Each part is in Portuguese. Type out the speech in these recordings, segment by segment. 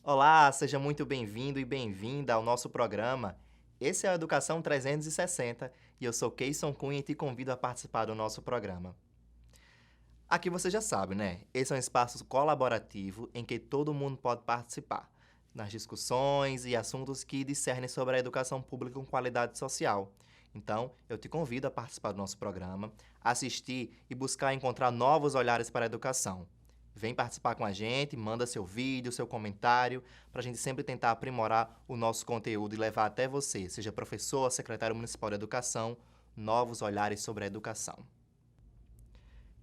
Olá, seja muito bem-vindo e bem-vinda ao nosso programa. Esse é a Educação 360 e eu sou Keison Cunha e te convido a participar do nosso programa. Aqui você já sabe, né? Esse é um espaço colaborativo em que todo mundo pode participar nas discussões e assuntos que discernem sobre a educação pública com qualidade social. Então, eu te convido a participar do nosso programa, assistir e buscar encontrar novos olhares para a educação. Vem participar com a gente, manda seu vídeo, seu comentário, para a gente sempre tentar aprimorar o nosso conteúdo e levar até você, seja professor, secretário municipal de educação, novos olhares sobre a educação.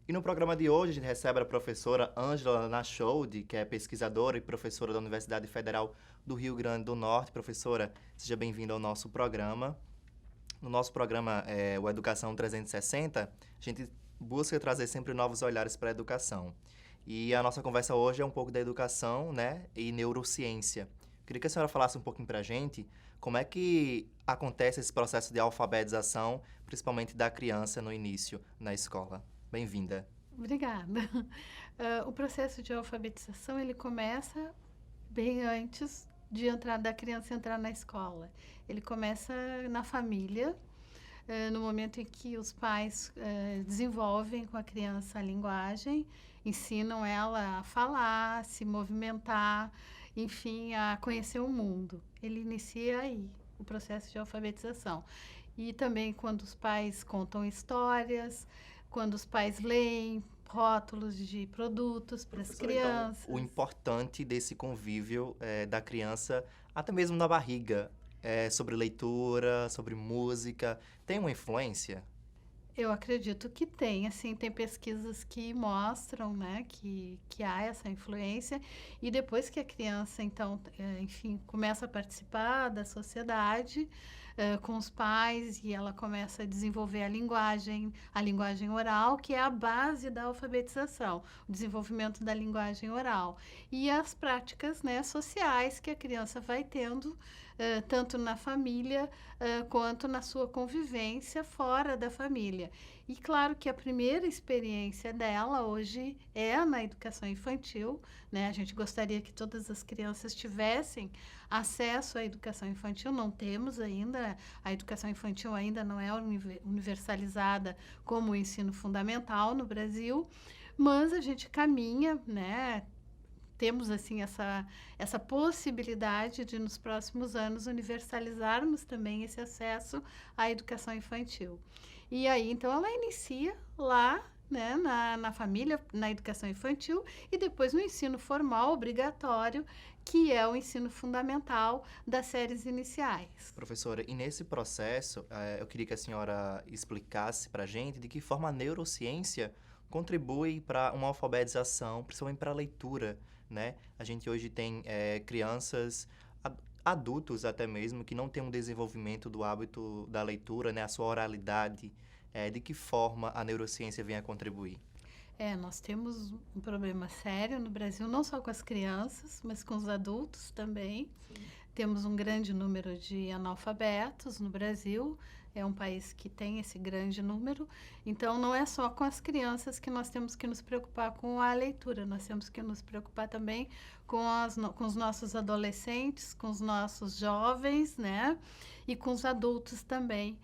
E no programa de hoje a gente recebe a professora Ângela Nacholdi, que é pesquisadora e professora da Universidade Federal do Rio Grande do Norte. Professora, seja bem-vinda ao nosso programa. No nosso programa, o Educação 360, a gente busca trazer sempre novos olhares para a educação. E a nossa conversa hoje é um pouco da educação, né, e neurociência. Queria que a senhora falasse um pouquinho para a gente como é que acontece esse processo de alfabetização, principalmente da criança no início na escola. Bem-vinda. Obrigada. O processo de alfabetização, ele começa bem antes da criança entrar na escola. Ele começa na família, no momento em que os pais desenvolvem com a criança a linguagem, ensinam ela a falar, a se movimentar, enfim, a conhecer o mundo. Ele inicia aí o processo de alfabetização. E também quando os pais contam histórias, quando os pais leem rótulos de produtos para as crianças. Então, o importante desse convívio da criança, até mesmo na barriga, sobre leitura, sobre música, tem uma influência? Eu acredito que tem, assim, tem pesquisas que mostram, né, que há essa influência, e depois que a criança, então, enfim, começa a participar da sociedade, com os pais, e ela começa a desenvolver a linguagem oral, que é a base da alfabetização, o desenvolvimento da linguagem oral. E as práticas, né, sociais que a criança vai tendo, tanto na família, quanto na sua convivência fora da família. E claro que a primeira experiência dela hoje é na educação infantil, né? A gente gostaria que todas as crianças tivessem acesso à educação infantil, não temos ainda, a educação infantil ainda não é universalizada como o ensino fundamental no Brasil, mas a gente caminha, né? Temos assim essa possibilidade de nos próximos anos universalizarmos também esse acesso à educação infantil. E aí então ela inicia lá, né, na família, na educação infantil, e depois no ensino formal obrigatório, que é o ensino fundamental das séries iniciais. Professora, e nesse processo, eu queria que a senhora explicasse para a gente de que forma a neurociência contribui para uma alfabetização, principalmente para a leitura, né? A gente hoje tem crianças, adultos até mesmo, que não têm um desenvolvimento do hábito da leitura, né? A sua oralidade. De que forma a neurociência vem a contribuir? Nós temos um problema sério no Brasil, não só com as crianças, mas com os adultos também. Sim. Temos um grande número de analfabetos no Brasil, é um país que tem esse grande número, então não é só com as crianças que nós temos que nos preocupar com a leitura, nós temos que nos preocupar também com os nossos adolescentes, com os nossos jovens, né? E com os adultos também,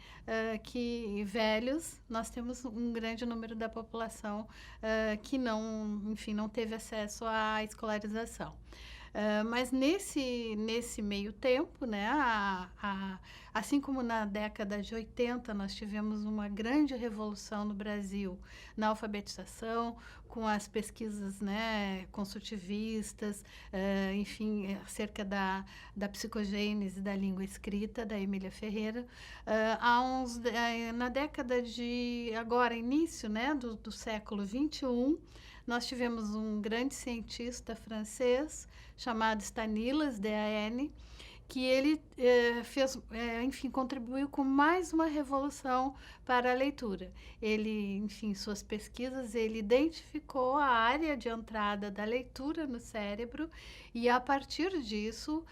que velhos, nós temos um grande número da população que não, enfim, não teve acesso à escolarização. Mas nesse meio tempo, né, assim como na década de 80 nós tivemos uma grande revolução no Brasil na alfabetização, com as pesquisas, né, construtivistas, enfim, acerca da psicogênese da língua escrita, da Emília Ferreira, na década de, agora, início, né, do século XXI, nós tivemos um grande cientista francês chamado Stanislas Dehaene, que ele fez, enfim, contribuiu com mais uma revolução para a leitura. Ele, enfim, suas pesquisas, ele identificou a área de entrada da leitura no cérebro e, a partir disso,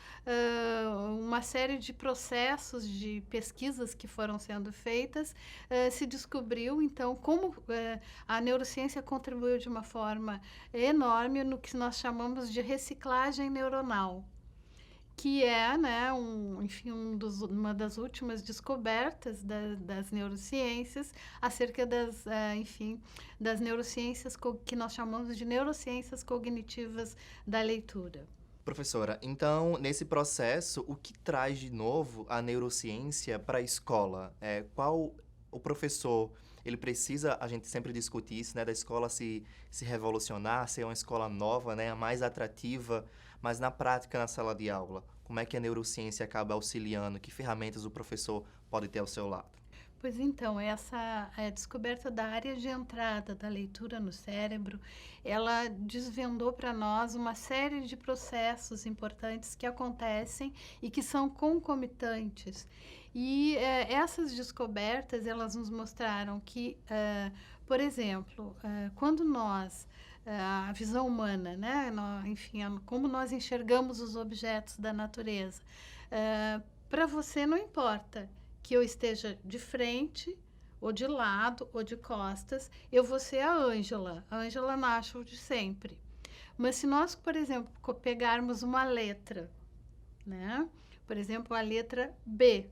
uma série de processos de pesquisas que foram sendo feitas, se descobriu, então, como a neurociência contribuiu de uma forma enorme no que nós chamamos de reciclagem neuronal, que é, né, enfim, uma das últimas descobertas das neurociências acerca enfim, das neurociências que nós chamamos de neurociências cognitivas da leitura. Professora, então, nesse processo, o que traz de novo a neurociência para a escola? Qual o professor, ele precisa, a gente sempre discute isso, né, da escola se revolucionar, ser uma escola nova, né, mais atrativa, mas na prática, na sala de aula, como é que a neurociência acaba auxiliando? Que ferramentas o professor pode ter ao seu lado? Pois então, essa descoberta da área de entrada da leitura no cérebro, ela desvendou para nós uma série de processos importantes que acontecem e que são concomitantes. E essas descobertas, elas nos mostraram que, por exemplo, quando nós a visão humana, né? Enfim, como nós enxergamos os objetos da natureza. Para você não importa que eu esteja de frente, ou de lado, ou de costas, eu vou ser a Ângela Nacho de sempre. Mas se nós, por exemplo, pegarmos uma letra, né? Por exemplo, a letra B,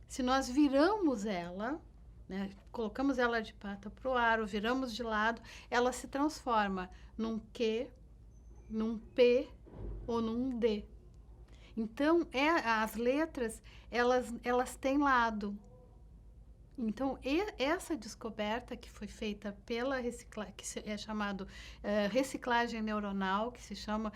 se nós viramos ela, né, colocamos ela de pata para o ar ou viramos de lado, ela se transforma num Q, num P ou num D. Então, as letras, elas têm lado. Então, essa descoberta que foi feita pela que é chamado reciclagem neuronal, que se chama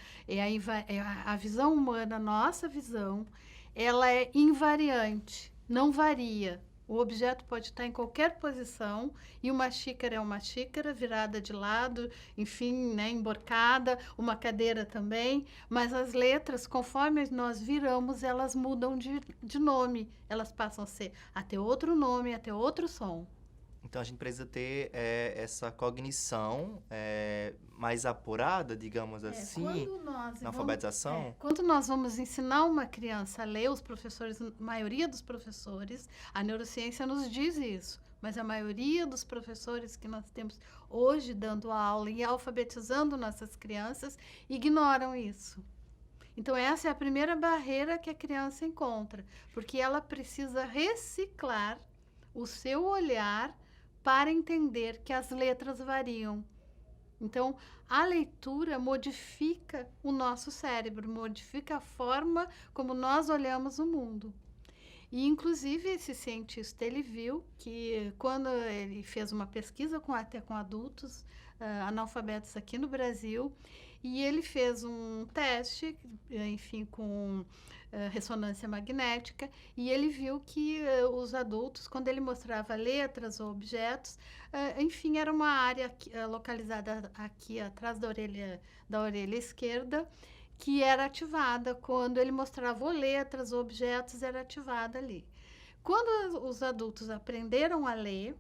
a visão humana, nossa visão, ela é invariante, não varia. O objeto pode estar em qualquer posição e uma xícara é uma xícara virada de lado, enfim, né, emborcada, uma cadeira também, mas as letras, conforme nós viramos, elas mudam de nome, elas passam a ter outro nome, a ter outro som. Então, a gente precisa ter essa cognição mais apurada, digamos assim, na alfabetização. Quando nós vamos ensinar uma criança a ler, os professores, a maioria dos professores, a neurociência nos diz isso, mas a maioria dos professores que nós temos hoje dando aula e alfabetizando nossas crianças ignoram isso. Então, essa é a primeira barreira que a criança encontra, porque ela precisa reciclar o seu olhar para entender que as letras variam. Então, a leitura modifica o nosso cérebro, modifica a forma como nós olhamos o mundo. E, inclusive, esse cientista, ele viu que quando ele fez uma pesquisa até com adultos analfabetos aqui no Brasil, e ele fez um teste, enfim, com ressonância magnética, e ele viu que os adultos, quando ele mostrava letras ou objetos, enfim, era uma área localizada aqui atrás da orelha esquerda, que era ativada. Quando ele mostrava letras ou objetos, era ativada ali. Quando os adultos aprenderam a ler,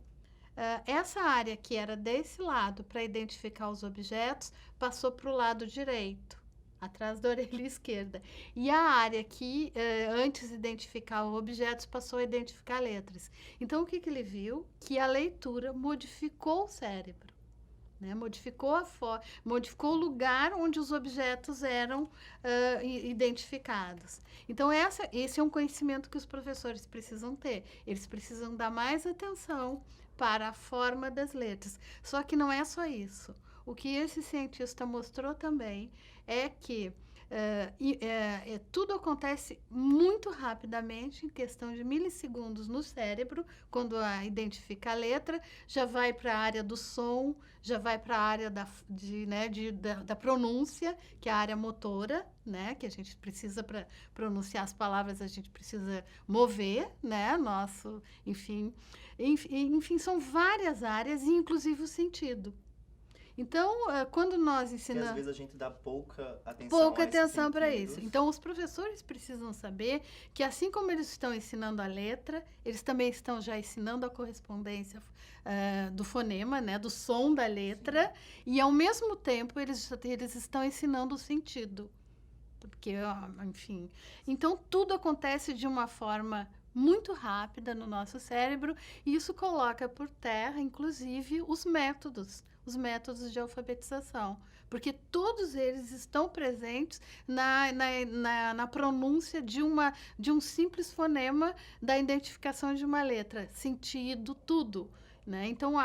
essa área que era desse lado para identificar os objetos passou para o lado direito, atrás da orelha esquerda. E a área que antes identificava objetos passou a identificar letras. Então, o que ele viu? Que a leitura modificou o cérebro. Né? Modificou modificou o lugar onde os objetos eram identificados. Então, esse é um conhecimento que os professores precisam ter. Eles precisam dar mais atenção para a forma das letras. Só que não é só isso. O que esse cientista mostrou também é que tudo acontece muito rapidamente, em questão de milissegundos no cérebro, quando identifica a letra, já vai para a área do som, já vai para a área da pronúncia, que é a área motora, né, que a gente precisa, para pronunciar as palavras, a gente precisa mover, né, enfim, são várias áreas, inclusive o sentido. Então, quando nós E às ensinamos... vezes a gente dá pouca atenção Pouca a esses atenção para isso. sentidos. Então, os professores precisam saber que, assim como eles estão ensinando a letra, eles também estão já ensinando a correspondência do fonema, né, do som da letra, e, ao mesmo tempo, eles estão ensinando o sentido. Porque, enfim... Então, tudo acontece de uma forma muito rápida no nosso cérebro, e isso coloca por terra, inclusive, os métodos de alfabetização, porque todos eles estão presentes na pronúncia de um simples fonema da identificação de uma letra, sentido, tudo. Né? Então,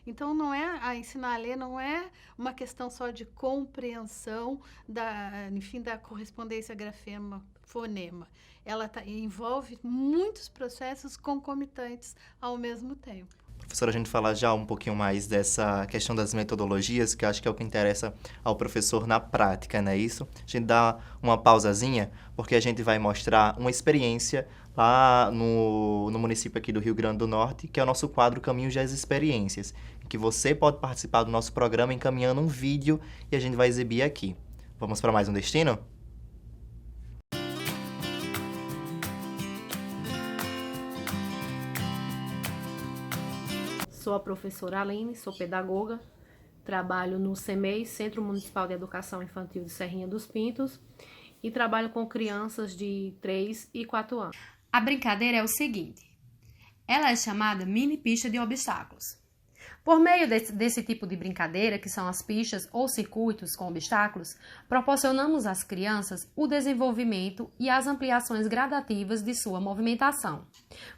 então não é a ensinar a ler não é uma questão só de compreensão da correspondência grafema-fonema. Ela envolve muitos processos concomitantes ao mesmo tempo. Professora, a gente fala já um pouquinho mais dessa questão das metodologias, que eu acho que é o que interessa ao professor na prática, não é isso? A gente dá uma pausazinha, porque a gente vai mostrar uma experiência lá no município aqui do Rio Grande do Norte, que é o nosso quadro Caminhos das Experiências, em que você pode participar do nosso programa encaminhando um vídeo e a gente vai exibir aqui. Vamos para mais um destino? Sou a professora Aline, sou pedagoga, trabalho no CEMEI, Centro Municipal de Educação Infantil de Serrinha dos Pintos, e trabalho com crianças de 3 e 4 anos. A brincadeira é o seguinte, ela é chamada mini pista de obstáculos. Por meio desse tipo de brincadeira, que são as pistas ou circuitos com obstáculos, proporcionamos às crianças o desenvolvimento e as ampliações gradativas de sua movimentação,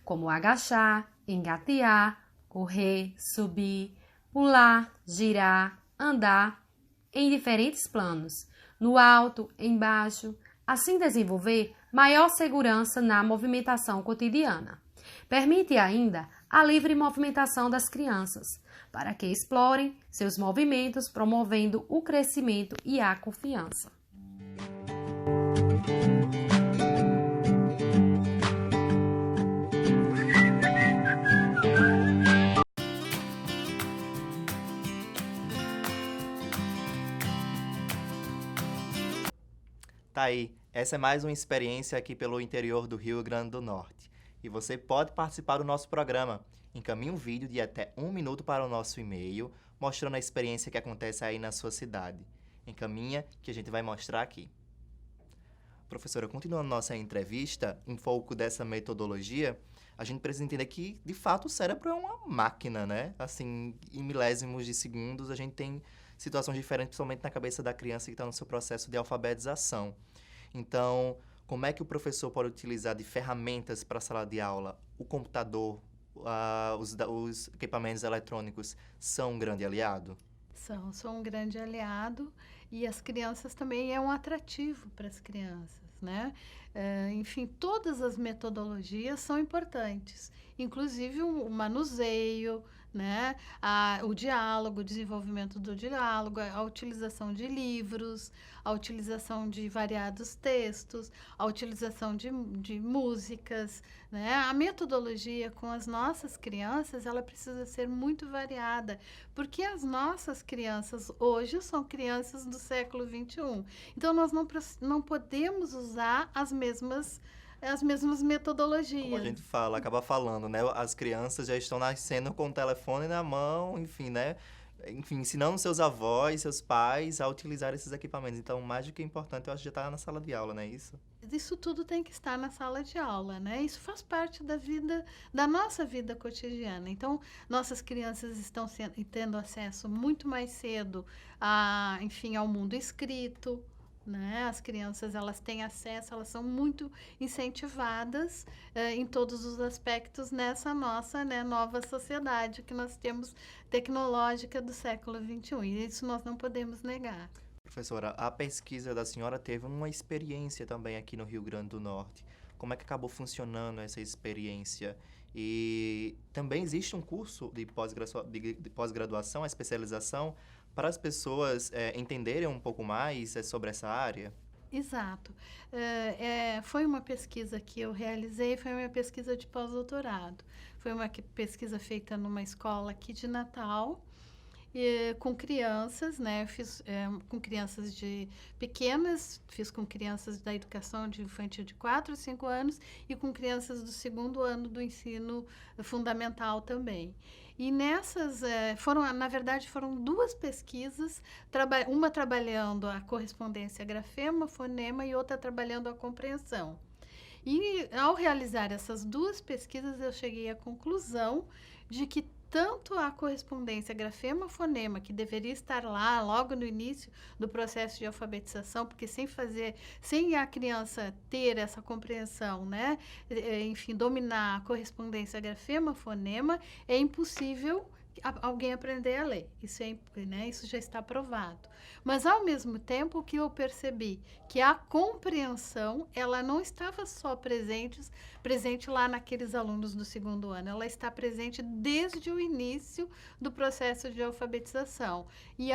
como agachar, engatear, correr, subir, pular, girar, andar em diferentes planos, no alto, embaixo, assim desenvolver maior segurança na movimentação cotidiana. Permite ainda a livre movimentação das crianças, para que explorem seus movimentos, promovendo o crescimento e a confiança. Tá aí, essa é mais uma experiência aqui pelo interior do Rio Grande do Norte. E você pode participar do nosso programa. Encaminhe um vídeo de até 1 minuto para o nosso e-mail, mostrando a experiência que acontece aí na sua cidade. Encaminha que a gente vai mostrar aqui. Professora, continuando nossa entrevista, em foco dessa metodologia, a gente precisa entender que, de fato, o cérebro é uma máquina, né? Assim, em milésimos de segundos, a gente tem situações diferentes, principalmente na cabeça da criança que está no seu processo de alfabetização. Então, como é que o professor pode utilizar de ferramentas para a sala de aula? O computador, os equipamentos eletrônicos são um grande aliado? São um grande aliado, e as crianças também é um atrativo para as crianças, né? Enfim, todas as metodologias são importantes, inclusive o manuseio, né? O diálogo, o desenvolvimento do diálogo, a utilização de livros, a utilização de variados textos, a utilização de músicas, né? A metodologia com as nossas crianças, ela precisa ser muito variada, porque as nossas crianças hoje são crianças do século XXI. Então, nós não podemos usar as mesmas metodologias. Como a gente fala, acaba falando, né? As crianças já estão nascendo com o telefone na mão, enfim, né? Enfim, ensinando seus avós, seus pais a utilizar esses equipamentos. Então, mais do que importante, eu acho que já está na sala de aula, não é isso? Isso tudo tem que estar na sala de aula, né? Isso faz parte da nossa vida cotidiana. Então, nossas crianças estão tendo acesso muito mais cedo enfim, ao mundo escrito, né? As crianças, elas têm acesso, elas são muito incentivadas em todos os aspectos nessa nossa, né, nova sociedade que nós temos, tecnológica do século XXI. E isso nós não podemos negar. Professora, a pesquisa da senhora teve uma experiência também aqui no Rio Grande do Norte. Como é que acabou funcionando essa experiência? E também existe um curso de pós-graduação, a especialização, para as pessoas entenderem um pouco mais sobre essa área? Exato. Foi uma pesquisa que eu realizei, foi uma pesquisa de pós-doutorado. Foi uma pesquisa feita numa escola aqui de Natal, com crianças, né? Fiz com crianças de pequenas, fiz com crianças da educação de infantil de 4 a 5 anos e com crianças do segundo ano do ensino fundamental também. E nessas, na verdade, foram 2 pesquisas, uma trabalhando a correspondência grafema, fonema e outra trabalhando a compreensão. E ao realizar essas 2 pesquisas, eu cheguei à conclusão de que tanto a correspondência grafema-fonema, que deveria estar lá logo no início do processo de alfabetização, porque sem a criança ter essa compreensão, né, enfim, dominar a correspondência grafema-fonema, é impossível alguém aprender a ler. Isso já está provado. Mas, ao mesmo tempo, o que eu percebi? Que a compreensão, ela não estava só presente lá naqueles alunos do segundo ano, ela está presente desde o início do processo de alfabetização. E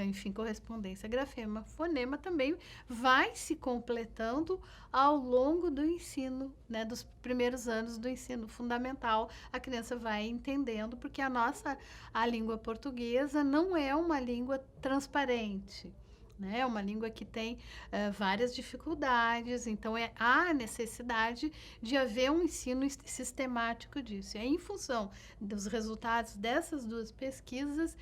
enfim, correspondência grafema-fonema também vai se completando ao longo do ensino, né, dos primeiros anos do ensino fundamental. A criança vai entendendo, porque a língua portuguesa não é uma língua transparente, né? É uma língua que tem várias dificuldades, então há necessidade de haver um ensino sistemático disso. E aí, em função dos resultados dessas 2 pesquisas,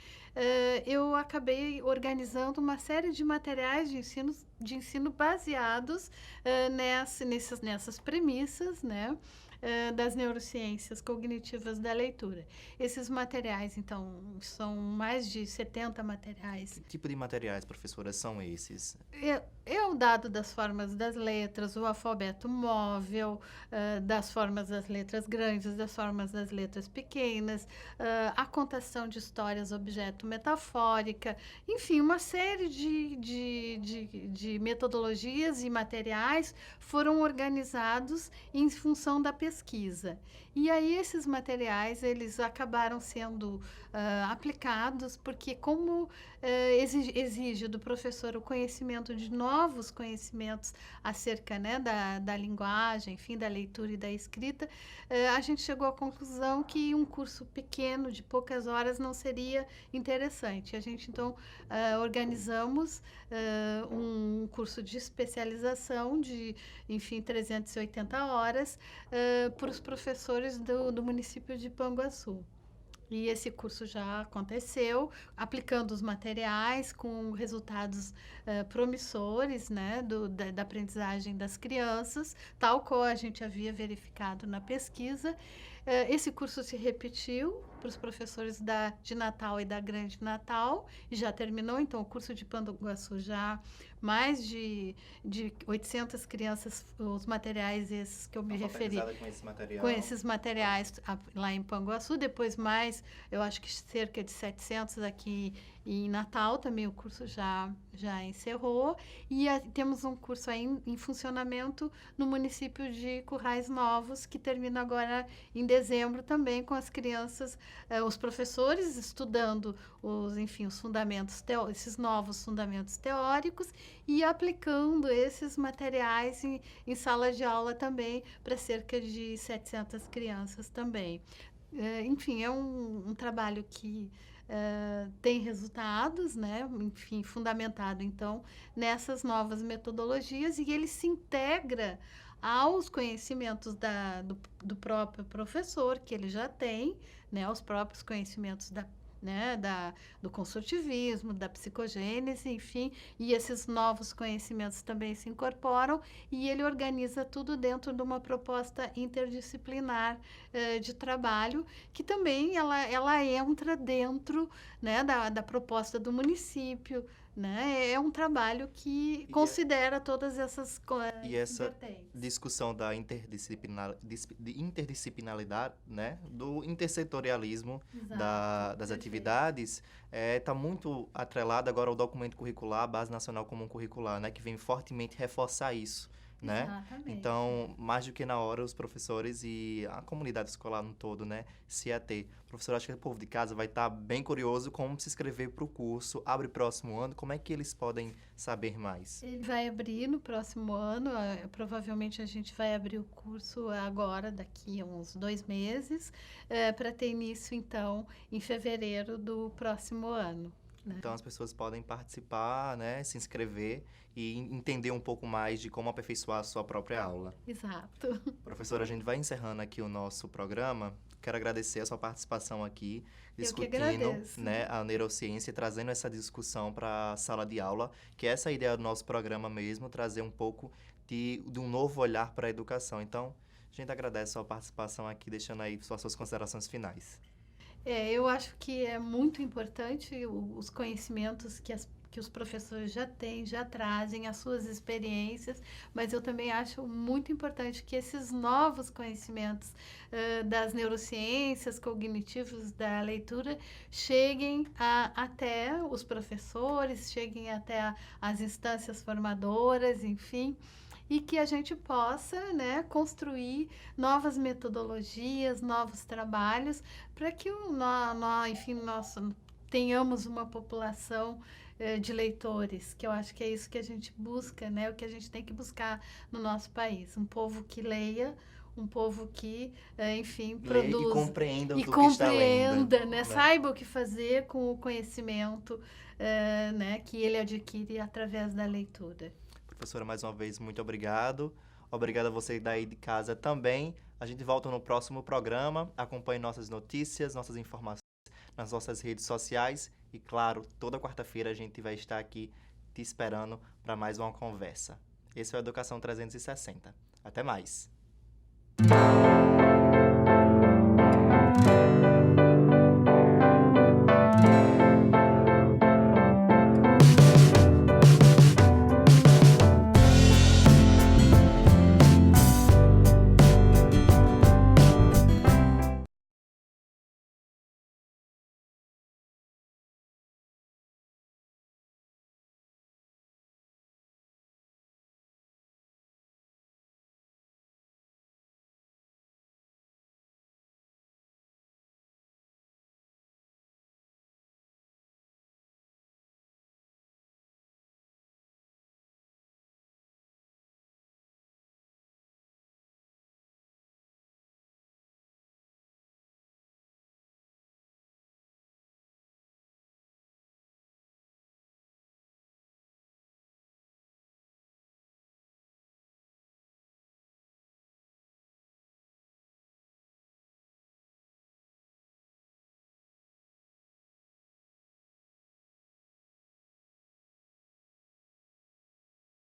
eu acabei organizando uma série de materiais de ensino baseados nessas premissas, né? Das neurociências cognitivas da leitura. Esses materiais, então, são mais de 70 materiais. Que tipo de materiais, professora, são esses? É o dado das formas das letras, o alfabeto móvel, das formas das letras grandes, das formas das letras pequenas, a contação de histórias objeto-metafórica, enfim, uma série de metodologias e materiais foram organizados em função da pesquisa. E aí esses materiais, eles acabaram sendo aplicados, porque como exige do professor o conhecimento de novos conhecimentos acerca, né, da linguagem, enfim, da leitura e da escrita, a gente chegou à conclusão que um curso pequeno, de poucas horas, não seria interessante. A gente, então, organizamos um curso de especialização de, enfim, 380 horas para os professores do município de Panguaçu. E esse curso já aconteceu, aplicando os materiais com resultados promissores, né, da aprendizagem das crianças, tal qual a gente havia verificado na pesquisa. Esse curso se repetiu para os professores de Natal e da Grande Natal, e já terminou, então, o curso de Panguaçu já mais de 800 crianças, os materiais esses que eu me referi. Com esses materiais lá em Panguaçu, depois mais, eu acho que cerca de 700 aqui em Natal, também o curso já encerrou, e temos um curso aí em funcionamento no município de Currais Novos, que termina agora em dezembro também, com as crianças, os professores estudando os fundamentos, esses novos fundamentos teóricos, e aplicando esses materiais em sala de aula também, para cerca de 700 crianças também. Enfim, é um trabalho que tem resultados, né? Enfim, fundamentado, então, nessas novas metodologias, e ele se integra aos conhecimentos do próprio professor, que ele já tem, né? Aos próprios conhecimentos do construtivismo, da psicogênese, enfim, e esses novos conhecimentos também se incorporam, e ele organiza tudo dentro de uma proposta interdisciplinar de trabalho, que também ela entra dentro, né, da proposta do município, né? É um trabalho que considera todas essas e essa vertentes. Discussão da interdisciplinaridade, né, do intersetorialismo das atividades, está muito atrelado agora ao documento curricular, a Base Nacional Comum Curricular, né, que vem fortemente reforçar isso. né? Exatamente. Então, mais do que na hora, os professores e a comunidade escolar no todo, né, se ater. Professor, acho que o povo de casa vai estar bem curioso como se inscrever para o curso. Abre próximo ano, como é que eles podem saber mais? Ele vai abrir no próximo ano, provavelmente a gente vai abrir o curso agora, daqui a uns 2 meses, para ter início, então, em fevereiro do próximo ano. Né? Então, as pessoas podem participar, né, se inscrever e entender um pouco mais de como aperfeiçoar a sua própria aula. Exato. Professora, a gente vai encerrando aqui o nosso programa. Quero agradecer a sua participação aqui, Eu que discutindo, agradeço. né, a neurociência e trazendo essa discussão para a sala de aula, que é essa a ideia do nosso programa mesmo, trazer um pouco de um novo olhar para a educação. Então, a gente agradece a sua participação aqui, deixando aí suas considerações finais. Eu acho que é muito importante os conhecimentos que os professores já têm, já trazem, as suas experiências, mas eu também acho muito importante que esses novos conhecimentos das neurociências cognitivas, da leitura, cheguem até os professores, cheguem até as instâncias formadoras, enfim, e que a gente possa, né, construir novas metodologias, novos trabalhos, para que enfim, nós tenhamos uma população de leitores, que eu acho que é isso que a gente busca, né, o que a gente tem que buscar no nosso país, um povo que leia, um povo que, enfim, Leia produza e compreenda e tudo que está lendo, compreenda, né, né? saiba o que fazer com o conhecimento, né, que ele adquire através da leitura. Professora, mais uma vez, muito obrigado. Obrigado a você daí de casa também. A gente volta no próximo programa. Acompanhe nossas notícias, nossas informações nas nossas redes sociais. E, claro, toda quarta-feira a gente vai estar aqui te esperando para mais uma conversa. Esse é o Educação 360. Até mais!